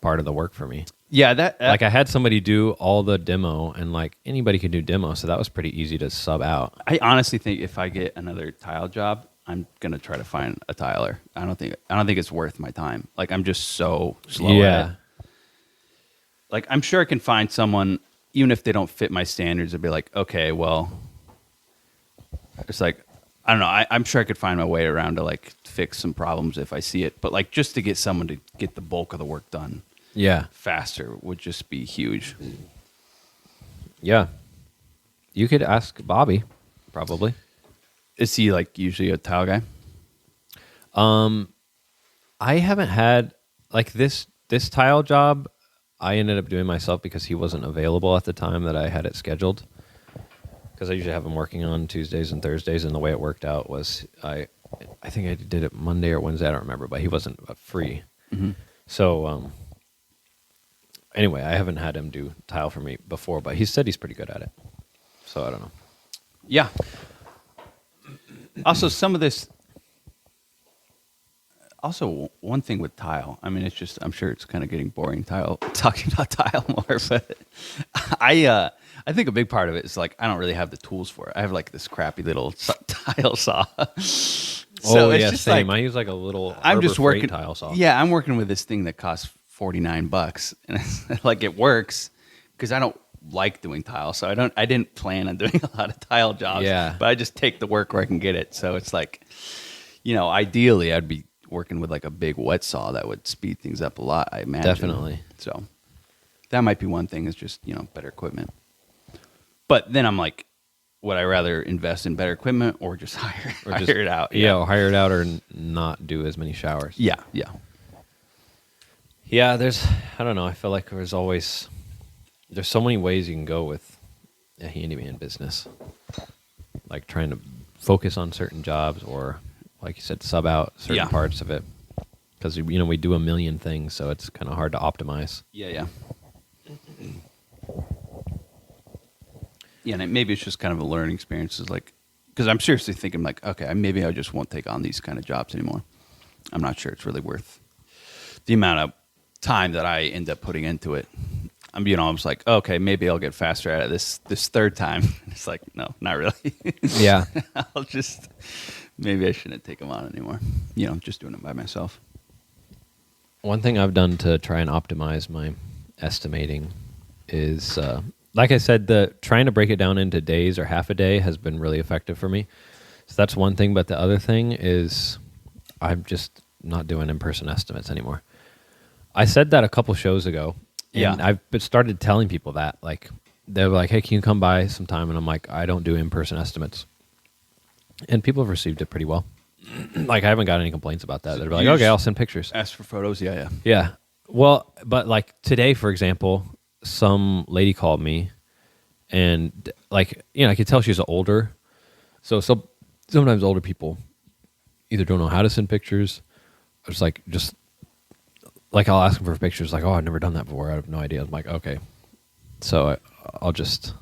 [SPEAKER 2] part of the work for me.
[SPEAKER 3] Yeah, that
[SPEAKER 2] like I had somebody do all the demo, and like anybody could do demo, so that was pretty easy to sub out.
[SPEAKER 3] I honestly think if I get another tile job, I'm gonna try to find a tiler. I don't think it's worth my time. Like I'm just so slow at it. Like I'm sure I can find someone, even if they don't fit my standards, I'd be like, okay, well, it's like I don't know. I'm sure I could find my way around to like fix some problems if I see it. But like just to get someone to get the bulk of the work done, faster would just be huge.
[SPEAKER 2] Yeah, you could ask Bobby, probably.
[SPEAKER 3] Is he like usually a tile guy?
[SPEAKER 2] I haven't had like this tile job. I ended up doing myself because he wasn't available at the time that I had it scheduled. Because I usually have him working on Tuesdays and Thursdays, and the way it worked out was I think I did it Monday or Wednesday, I don't remember, but he wasn't free. Mm-hmm. So anyway, I haven't had him do tile for me before, but he said he's pretty good at it. So I don't know.
[SPEAKER 3] Yeah. Also, some of this. Also, one thing with tile. I mean, it's just I'm sure it's kind of getting boring talking about tile more, but I think a big part of it is like I don't really have the tools for it. I have like this crappy little tile saw. So it's just
[SPEAKER 2] same.
[SPEAKER 3] like,
[SPEAKER 2] I use like a little.
[SPEAKER 3] I'm just working
[SPEAKER 2] tile saw.
[SPEAKER 3] Yeah, I'm working with this thing that costs $49, and it's, like it works because I don't like doing tile, so I didn't plan on doing a lot of tile jobs.
[SPEAKER 2] Yeah,
[SPEAKER 3] but I just take the work where I can get it. So it's like, ideally I'd be working with like a big wet saw that would speed things up a lot, I imagine.
[SPEAKER 2] Definitely.
[SPEAKER 3] So that might be one thing, is just better equipment. But then I'm like, would I rather invest in better equipment or just hire it out?
[SPEAKER 2] Yeah, or hire it out or not do as many showers.
[SPEAKER 3] Yeah.
[SPEAKER 2] Yeah, I don't know. I feel like there's so many ways you can go with a handyman business. Like trying to focus on certain jobs or, like you said, sub out certain
[SPEAKER 3] Yeah.
[SPEAKER 2] parts of it. Because, we do a million things, so it's kind of hard to optimize.
[SPEAKER 3] Yeah. Yeah, and maybe it's just kind of a learning experience. Is like, because I'm seriously thinking like, okay, maybe I just won't take on these kind of jobs anymore. I'm not sure it's really worth the amount of time that I end up putting into it. I was like, okay, maybe I'll get faster at it this third time. It's like, no, not really.
[SPEAKER 2] Yeah.
[SPEAKER 3] Maybe I shouldn't take them on anymore. Just doing it by myself.
[SPEAKER 2] One thing I've done to try and optimize my estimating is, like I said, trying to break it down into days or half a day has been really effective for me. So that's one thing. But the other thing is I'm just not doing in-person estimates anymore. I said that a couple shows ago. And I've started telling people that. Like, they were like, hey, can you come by sometime? And I'm like, I don't do in-person estimates. And people have received it pretty well. Like, I haven't got any complaints about that. They're like, okay, I'll send pictures.
[SPEAKER 3] Ask for photos. Yeah.
[SPEAKER 2] Yeah. Well, but like today, for example, some lady called me and like, I could tell she's older. So sometimes older people either don't know how to send pictures or just like I'll ask them for pictures like, oh, I've never done that before. I have no idea. I'm like, okay. So I'll just,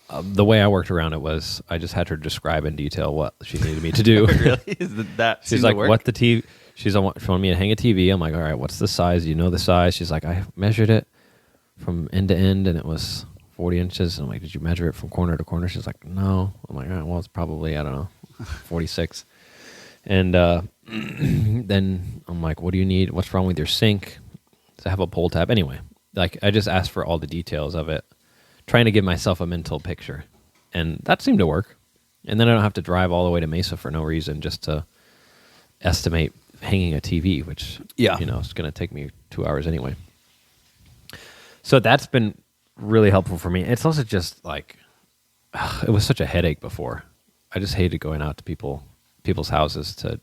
[SPEAKER 2] the way I worked around it was I just had her describe in detail what she needed me to do.
[SPEAKER 3] Really?
[SPEAKER 2] She's like, what the TV? She wanted me to hang a TV. I'm like, all right, what's the size? You know the size? She's like, I measured it from end to end, and it was 40 inches. And I'm like, did you measure it from corner to corner? She's like, no. I'm like, all right, well, it's probably, I don't know, 46. And then I'm like, what do you need? What's wrong with your sink? Does it have a pull tab? Anyway, like I just asked for all the details of it, trying to give myself a mental picture. And that seemed to work. And then I don't have to drive all the way to Mesa for no reason just to estimate hanging a TV, which, it's going to take me 2 hours anyway. So that's been really helpful for me. It's also just like, it was such a headache before. I just hated going out to people's houses to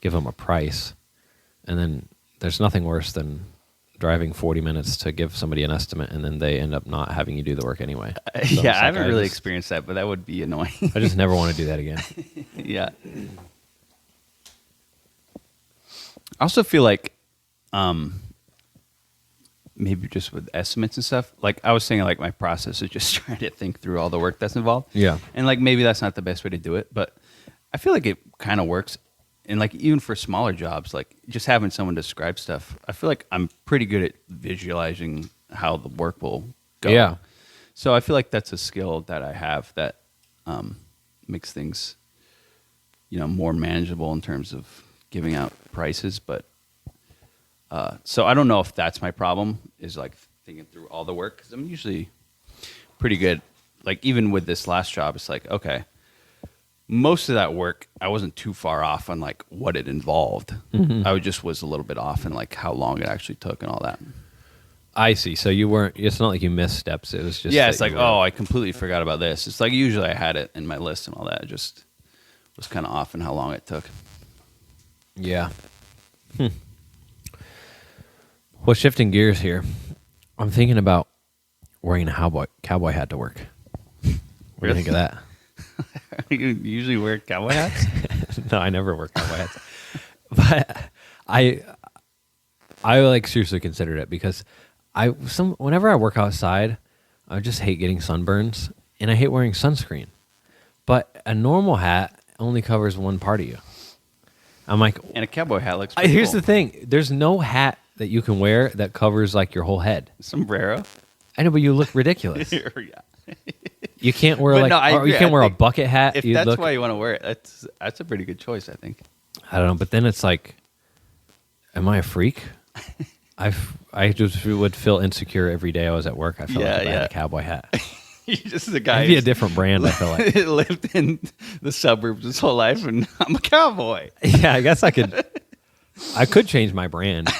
[SPEAKER 2] give them a price. And then there's nothing worse than driving 40 minutes to give somebody an estimate and then they end up not having you do the work anyway. So
[SPEAKER 3] I haven't really experienced that, but that would be annoying.
[SPEAKER 2] I just never want to do that again.
[SPEAKER 3] Yeah. I also feel like maybe just with estimates and stuff, like I was saying, like my process is just trying to think through all the work that's involved.
[SPEAKER 2] Yeah.
[SPEAKER 3] And like maybe that's not the best way to do it, but I feel like it kind of works. And like even for smaller jobs, like just having someone describe stuff, I feel like I'm pretty good at visualizing how the work will go.
[SPEAKER 2] Yeah.
[SPEAKER 3] So I feel like that's a skill that I have that makes things, more manageable in terms of giving out prices. But so I don't know if that's my problem, is like thinking through all the work, because I'm usually pretty good. Like even with this last job, it's like, okay, most of that work, I wasn't too far off on like what it involved.
[SPEAKER 2] Mm-hmm.
[SPEAKER 3] I just was a little bit off in like how long it actually took and all that.
[SPEAKER 2] I see. So you weren't, it's not like you missed steps. It was just,
[SPEAKER 3] Yeah, it's like, oh, I completely forgot about this. It's like usually I had it in my list and all that. I just was kind of off in how long it took.
[SPEAKER 2] Yeah. Well, shifting gears here, I'm thinking about wearing a cowboy hat to work. What do you think of that?
[SPEAKER 3] You usually wear cowboy hats?
[SPEAKER 2] No, I never wear cowboy hats. But I like seriously considered it because whenever I work outside, I just hate getting sunburns and I hate wearing sunscreen. But a normal hat only covers one part of you. I'm like,
[SPEAKER 3] And a cowboy hat looks
[SPEAKER 2] here's
[SPEAKER 3] cool.
[SPEAKER 2] the thing. There's no hat that you can wear that covers like your whole head.
[SPEAKER 3] Sombrero.
[SPEAKER 2] I know, but you look ridiculous.
[SPEAKER 3] Yeah.
[SPEAKER 2] You can't wear
[SPEAKER 3] But no, I
[SPEAKER 2] or
[SPEAKER 3] agree.
[SPEAKER 2] you can't
[SPEAKER 3] I
[SPEAKER 2] wear a
[SPEAKER 3] think
[SPEAKER 2] bucket hat.
[SPEAKER 3] If
[SPEAKER 2] You
[SPEAKER 3] that's
[SPEAKER 2] look,
[SPEAKER 3] why you want to wear it, that's a pretty good choice, I think.
[SPEAKER 2] I don't know, but then it's like, am I a freak? I just would feel insecure every day I was at work. I felt like I had a cowboy hat.
[SPEAKER 3] You're just a guy
[SPEAKER 2] It'd be a
[SPEAKER 3] who's
[SPEAKER 2] different brand. I feel like.
[SPEAKER 3] lived in the suburbs his whole life, and I'm a cowboy.
[SPEAKER 2] Yeah, I guess I could change my brand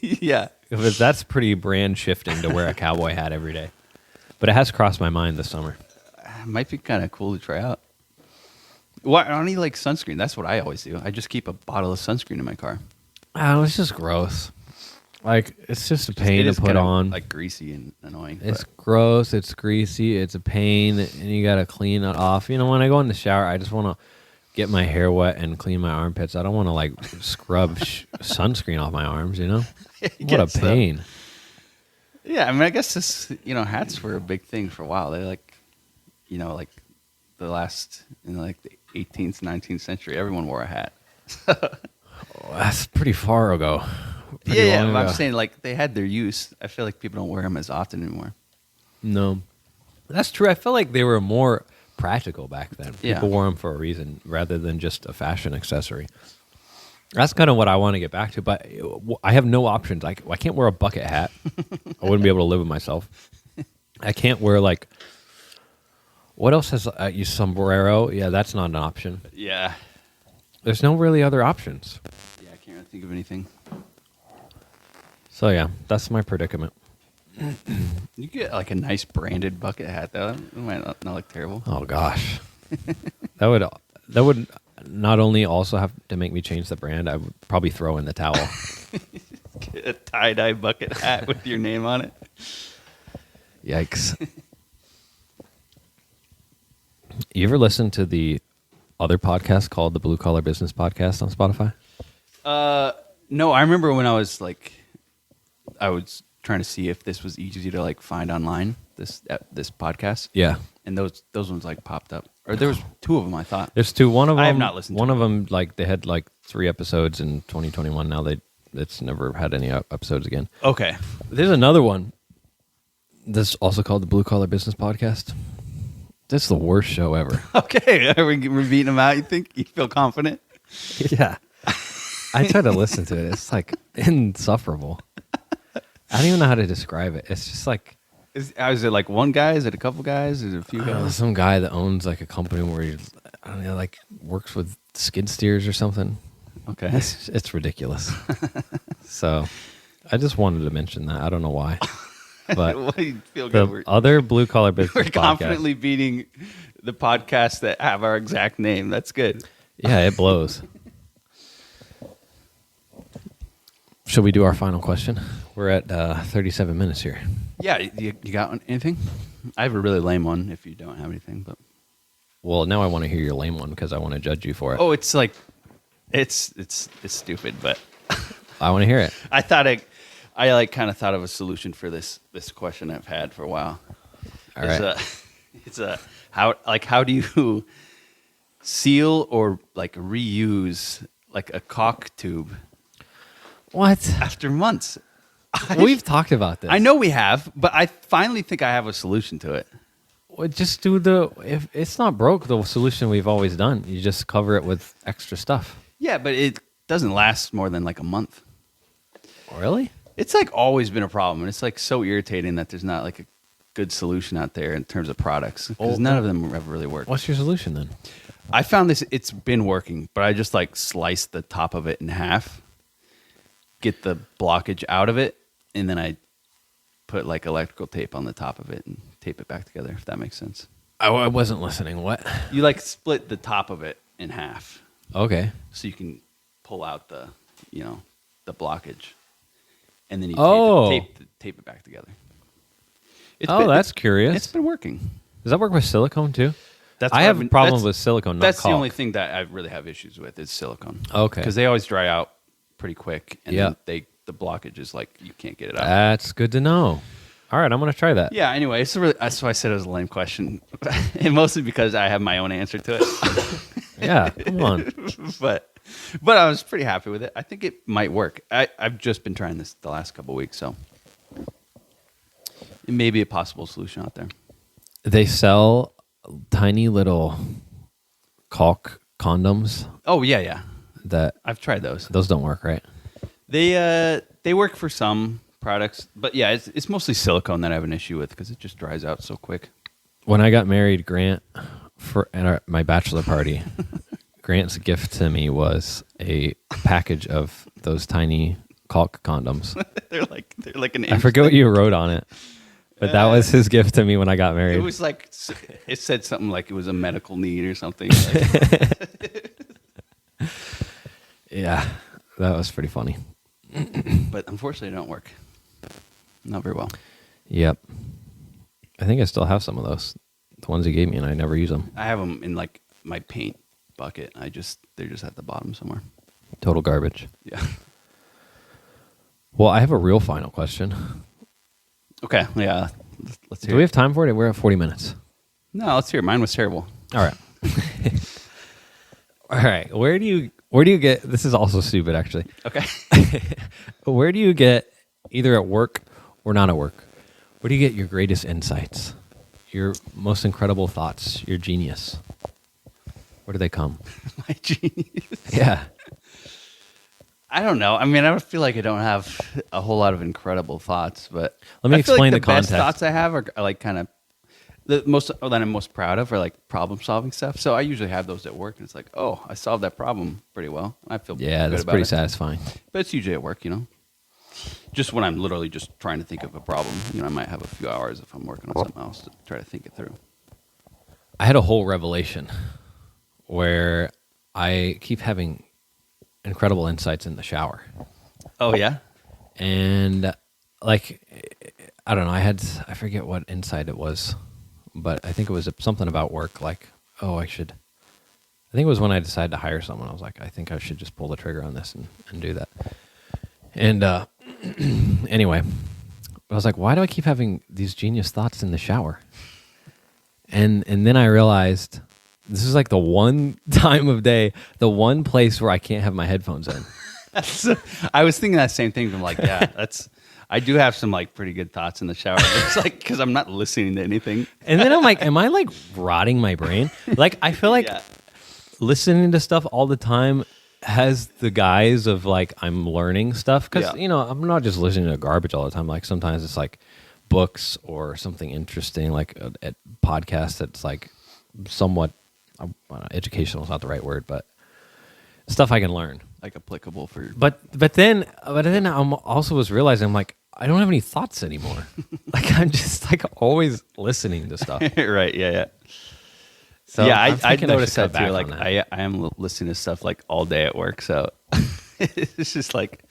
[SPEAKER 3] Yeah.
[SPEAKER 2] because that's pretty brand shifting to wear a cowboy hat every day. But it has crossed my mind this summer.
[SPEAKER 3] It might be kind of cool to try out. Why don't you like sunscreen? That's what I always do. I just keep a bottle of sunscreen in my car.
[SPEAKER 2] Oh, it's just gross. Like, it's just a pain
[SPEAKER 3] It
[SPEAKER 2] to
[SPEAKER 3] is
[SPEAKER 2] put
[SPEAKER 3] kinda,
[SPEAKER 2] on.
[SPEAKER 3] like greasy and annoying.
[SPEAKER 2] It's
[SPEAKER 3] but-
[SPEAKER 2] gross. It's greasy. It's a pain, and you gotta clean it off. You know, when I go in the shower, I just want to get my hair wet and clean my armpits. I don't want to like scrub sunscreen off my arms. You know, what a
[SPEAKER 3] guess so.
[SPEAKER 2] pain.
[SPEAKER 3] Yeah, I mean, I guess this, hats were a big thing for a while. They like, like the last, like the 18th, 19th century, everyone wore a hat.
[SPEAKER 2] That's pretty far ago. Pretty
[SPEAKER 3] Yeah,
[SPEAKER 2] long
[SPEAKER 3] but I'm
[SPEAKER 2] ago.
[SPEAKER 3] saying like they had their use. I feel like people don't wear them as often anymore.
[SPEAKER 2] No, that's true. I feel like they were more practical back then.
[SPEAKER 3] Yeah.
[SPEAKER 2] People wore them for a reason rather than just a fashion accessory. That's kind of what I want to get back to, but I have no options. I can't wear a bucket hat. I wouldn't be able to live with myself. I can't wear like, what else has you sombrero? Yeah, that's not an option.
[SPEAKER 3] Yeah.
[SPEAKER 2] There's no really other options.
[SPEAKER 3] Yeah, I can't really think of anything.
[SPEAKER 2] So yeah, that's my predicament.
[SPEAKER 3] You get like a nice branded bucket hat though. It might not look terrible.
[SPEAKER 2] Oh gosh, that would not only also have to make me change the brand. I would probably throw in the towel.
[SPEAKER 3] Get a tie-dye bucket hat with your name on it.
[SPEAKER 2] Yikes! You ever listen to the other podcast called the Blue Collar Business Podcast on Spotify?
[SPEAKER 3] No, I remember when I was trying to see if this was easy to like find online. This podcast.
[SPEAKER 2] Yeah,
[SPEAKER 3] And those ones like popped up. Or there was two of them, I thought.
[SPEAKER 2] there's two. One of them
[SPEAKER 3] I have not listened to
[SPEAKER 2] One of them, like they had like 3 episodes in 2021. Now it's never had any episodes again.
[SPEAKER 3] Okay.
[SPEAKER 2] There's another one. This also called the Blue Collar Business Podcast. This is the worst show ever.
[SPEAKER 3] Okay. We're beating them out, you think? You feel confident?
[SPEAKER 2] Yeah. I try to listen to it. It's like insufferable. I don't even know how to describe it. It's just like
[SPEAKER 3] Is it like one guy? Is it a couple guys? Is it a few guys?
[SPEAKER 2] some guy that owns like a company where he, I don't know, like works with skid steers or something.
[SPEAKER 3] Okay.
[SPEAKER 2] It's ridiculous. So I just wanted to mention that. I don't know why. But
[SPEAKER 3] Well, you feel good.
[SPEAKER 2] the other Blue Collar Business
[SPEAKER 3] We're
[SPEAKER 2] podcast,
[SPEAKER 3] confidently beating the podcasts that have our exact name. That's good.
[SPEAKER 2] yeah, it blows. Should we do our final question? We're at 37 minutes here.
[SPEAKER 3] Yeah, you got anything? I have a really lame one if you don't have anything. But
[SPEAKER 2] Well, now I want to hear your lame one because I want to judge you for it.
[SPEAKER 3] oh, it's like it's stupid, but
[SPEAKER 2] I want to hear it.
[SPEAKER 3] I thought I like kind of thought of a solution for this question I've had for a while.
[SPEAKER 2] All right.
[SPEAKER 3] It's how do you seal or like reuse like a cock tube
[SPEAKER 2] What?
[SPEAKER 3] after months?
[SPEAKER 2] We've talked about this.
[SPEAKER 3] I know we have, but I finally think I have a solution to it.
[SPEAKER 2] Well, just do if it's not broke, the solution we've always done. You just cover it with extra stuff.
[SPEAKER 3] Yeah, but it doesn't last more than like a month.
[SPEAKER 2] Really?
[SPEAKER 3] It's like always been a problem, and it's like so irritating that there's not like a good solution out there in terms of products because none of them ever really work.
[SPEAKER 2] What's your solution then?
[SPEAKER 3] I found it's been working, but I just like slice the top of it in half, get the blockage out of it, and then I put like electrical tape on the top of it and tape it back together, if that makes sense.
[SPEAKER 2] I wasn't listening. What?
[SPEAKER 3] You like split the top of it in half
[SPEAKER 2] Okay.
[SPEAKER 3] so you can pull out the blockage, and then you tape it back together.
[SPEAKER 2] That's curious.
[SPEAKER 3] It's been working.
[SPEAKER 2] Does that work with silicone too?
[SPEAKER 3] That's
[SPEAKER 2] I
[SPEAKER 3] what
[SPEAKER 2] have
[SPEAKER 3] I've been-
[SPEAKER 2] problems
[SPEAKER 3] that's-
[SPEAKER 2] with silicone. Not
[SPEAKER 3] That's the
[SPEAKER 2] caulk.
[SPEAKER 3] only thing that I really have issues with is silicone.
[SPEAKER 2] Okay.
[SPEAKER 3] Because they always dry out pretty quick, and
[SPEAKER 2] Yeah.
[SPEAKER 3] then the blockage is like you can't get it out.
[SPEAKER 2] That's good to know. All right, I'm gonna try that.
[SPEAKER 3] Yeah. Anyway, that's why I said it was a lame question, and mostly because I have my own answer to it.
[SPEAKER 2] Yeah. Come on.
[SPEAKER 3] but I was pretty happy with it. I think it might work. I've just been trying this the last couple of weeks, so it may be a possible solution out there.
[SPEAKER 2] They sell tiny little caulk condoms
[SPEAKER 3] Oh yeah.
[SPEAKER 2] that
[SPEAKER 3] I've tried those.
[SPEAKER 2] those don't work, right?
[SPEAKER 3] They work for some products, but yeah, it's mostly silicone that I have an issue with because it just dries out so quick.
[SPEAKER 2] When I got married, Grant, at my bachelor party, Grant's gift to me was a package of those tiny caulk condoms.
[SPEAKER 3] they're like an.
[SPEAKER 2] I forget what you wrote on it, but that was his gift to me when I got married.
[SPEAKER 3] It was like it said something like it was a medical need or something.
[SPEAKER 2] Yeah, that was pretty funny.
[SPEAKER 3] but unfortunately, they don't work. Not very well.
[SPEAKER 2] Yep. I think I still have some of those. The ones you gave me, and I never use them.
[SPEAKER 3] I have them in like my paint bucket. They're just at the bottom somewhere.
[SPEAKER 2] Total garbage.
[SPEAKER 3] Yeah.
[SPEAKER 2] Well, I have a real final question.
[SPEAKER 3] Okay. Yeah. Let's hear.
[SPEAKER 2] Do we have time for it? We're at 40 minutes.
[SPEAKER 3] No, let's hear. Mine was terrible.
[SPEAKER 2] All right. All right. Where do you get, this is also stupid actually.
[SPEAKER 3] Okay.
[SPEAKER 2] Where do you get, either at work or not at work, where do you get your greatest insights? Your most incredible thoughts, your genius? Where do they come?
[SPEAKER 3] My genius.
[SPEAKER 2] Yeah.
[SPEAKER 3] I don't know. I mean, I don't feel like I don't have a whole lot of incredible thoughts, but
[SPEAKER 2] Let me
[SPEAKER 3] I feel
[SPEAKER 2] explain
[SPEAKER 3] like
[SPEAKER 2] the
[SPEAKER 3] the best
[SPEAKER 2] context.
[SPEAKER 3] thoughts I have are like kind of the most that I'm most proud of are like problem solving stuff. So I usually have those at work, and it's like, oh, I solved that problem pretty well. I feel
[SPEAKER 2] Yeah,
[SPEAKER 3] good
[SPEAKER 2] that's
[SPEAKER 3] about
[SPEAKER 2] pretty
[SPEAKER 3] it.
[SPEAKER 2] satisfying.
[SPEAKER 3] But it's usually at work, Just when I'm literally just trying to think of a problem, I might have a few hours if I'm working on something else to try to think it through.
[SPEAKER 2] I had a whole revelation where I keep having incredible insights in the shower.
[SPEAKER 3] Oh yeah,
[SPEAKER 2] And like, I don't know, I forget what insight it was, but I think it was something about work. Like, oh, I think it was when I decided to hire someone. I was like, I think I should just pull the trigger on this and do that. And anyway, I was like, why do I keep having these genius thoughts in the shower? And then I realized this is like the one time of day, the one place where I can't have my headphones in.
[SPEAKER 3] I was thinking that same thing. I'm like, yeah, I do have some like pretty good thoughts in the shower. It's like because I'm not listening to anything.
[SPEAKER 2] And then I'm like, am I like rotting my brain? Like, I feel like
[SPEAKER 3] Yeah.
[SPEAKER 2] listening to stuff all the time has the guise of like I'm learning stuff. Because,
[SPEAKER 3] Yeah.
[SPEAKER 2] I'm not just listening to garbage all the time. Like sometimes it's like books or something interesting, like a podcast that's like somewhat educational is not the right word, but stuff I can learn.
[SPEAKER 3] Like applicable for.
[SPEAKER 2] But then I'm also was realizing I'm like, I don't have any thoughts anymore. Like I'm just like always listening to stuff.
[SPEAKER 3] Right. Yeah.
[SPEAKER 2] So
[SPEAKER 3] yeah,
[SPEAKER 2] I'm
[SPEAKER 3] I
[SPEAKER 2] thinking
[SPEAKER 3] noticed
[SPEAKER 2] should cut
[SPEAKER 3] that too.
[SPEAKER 2] back
[SPEAKER 3] Like
[SPEAKER 2] on that.
[SPEAKER 3] I am listening to stuff like all day at work, so it's just like,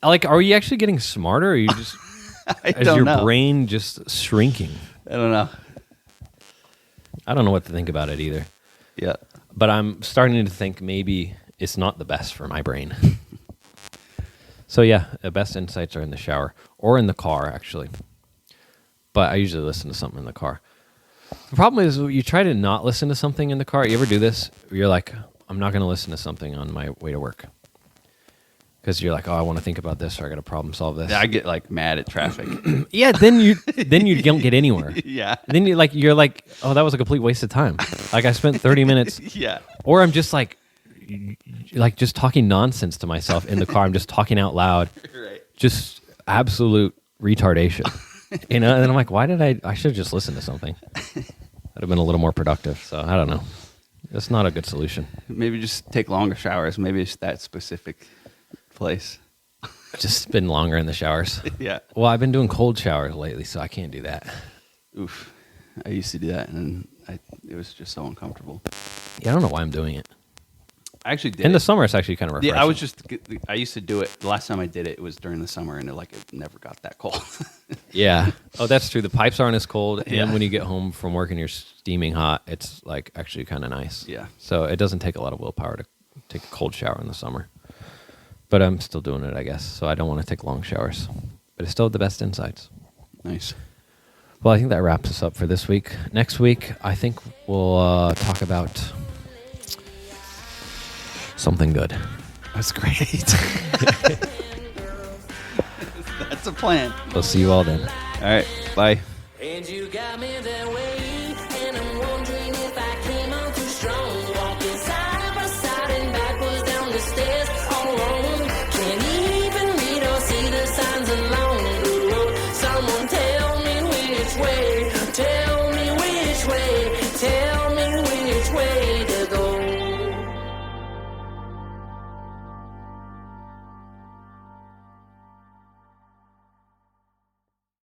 [SPEAKER 2] Like, are you actually getting smarter? Or are you just
[SPEAKER 3] I
[SPEAKER 2] is
[SPEAKER 3] don't
[SPEAKER 2] your
[SPEAKER 3] know.
[SPEAKER 2] brain just shrinking?
[SPEAKER 3] I don't know.
[SPEAKER 2] I don't know what to think about it either.
[SPEAKER 3] Yeah.
[SPEAKER 2] But I'm starting to think maybe it's not the best for my brain. So yeah, the best insights are in the shower or in the car, actually. But I usually listen to something in the car. The problem is you try to not listen to something in the car. You ever do this? You're like, I'm not going to listen to something on my way to work. Because you're like, oh, I want to think about this, or I got to problem solve this.
[SPEAKER 3] Yeah, I get like mad at traffic.
[SPEAKER 2] Yeah, then you don't get anywhere.
[SPEAKER 3] Yeah.
[SPEAKER 2] Then you're like, oh, that was a complete waste of time. Like I spent 30 minutes,
[SPEAKER 3] Yeah.
[SPEAKER 2] or I'm just like just talking nonsense to myself in the car. I'm just talking out loud,
[SPEAKER 3] Right.
[SPEAKER 2] just absolute retardation. And then I'm like, why did I should have just listened to something. That'd have been a little more productive. So I don't know. It's not a good solution.
[SPEAKER 3] Maybe just take longer showers. Maybe it's that specific place.
[SPEAKER 2] Just been longer in the showers.
[SPEAKER 3] Yeah.
[SPEAKER 2] Well, I've been doing cold showers lately, so I can't do that.
[SPEAKER 3] Oof. I used to do that, and it was just so uncomfortable.
[SPEAKER 2] Yeah, I don't know why I'm doing it.
[SPEAKER 3] I actually did
[SPEAKER 2] In the
[SPEAKER 3] it.
[SPEAKER 2] summer, it's actually kind of refreshing.
[SPEAKER 3] Yeah, I used to do it. The last time I did it, it was during the summer, and it never got that cold.
[SPEAKER 2] Yeah. Oh, that's true. The pipes aren't as cold,
[SPEAKER 3] Yeah.
[SPEAKER 2] and when you get home from work and you're steaming hot, it's like actually kind of nice.
[SPEAKER 3] Yeah.
[SPEAKER 2] So it doesn't take a lot of willpower to take a cold shower in the summer. But I'm still doing it, I guess. So I don't want to take long showers. But it's still the best insights.
[SPEAKER 3] Nice.
[SPEAKER 2] Well, I think that wraps us up for this week. Next week, I think we'll talk about something good.
[SPEAKER 3] That's great. That's a plan.
[SPEAKER 2] We'll see you all then.
[SPEAKER 3] All right. Bye.
[SPEAKER 1] And you got me there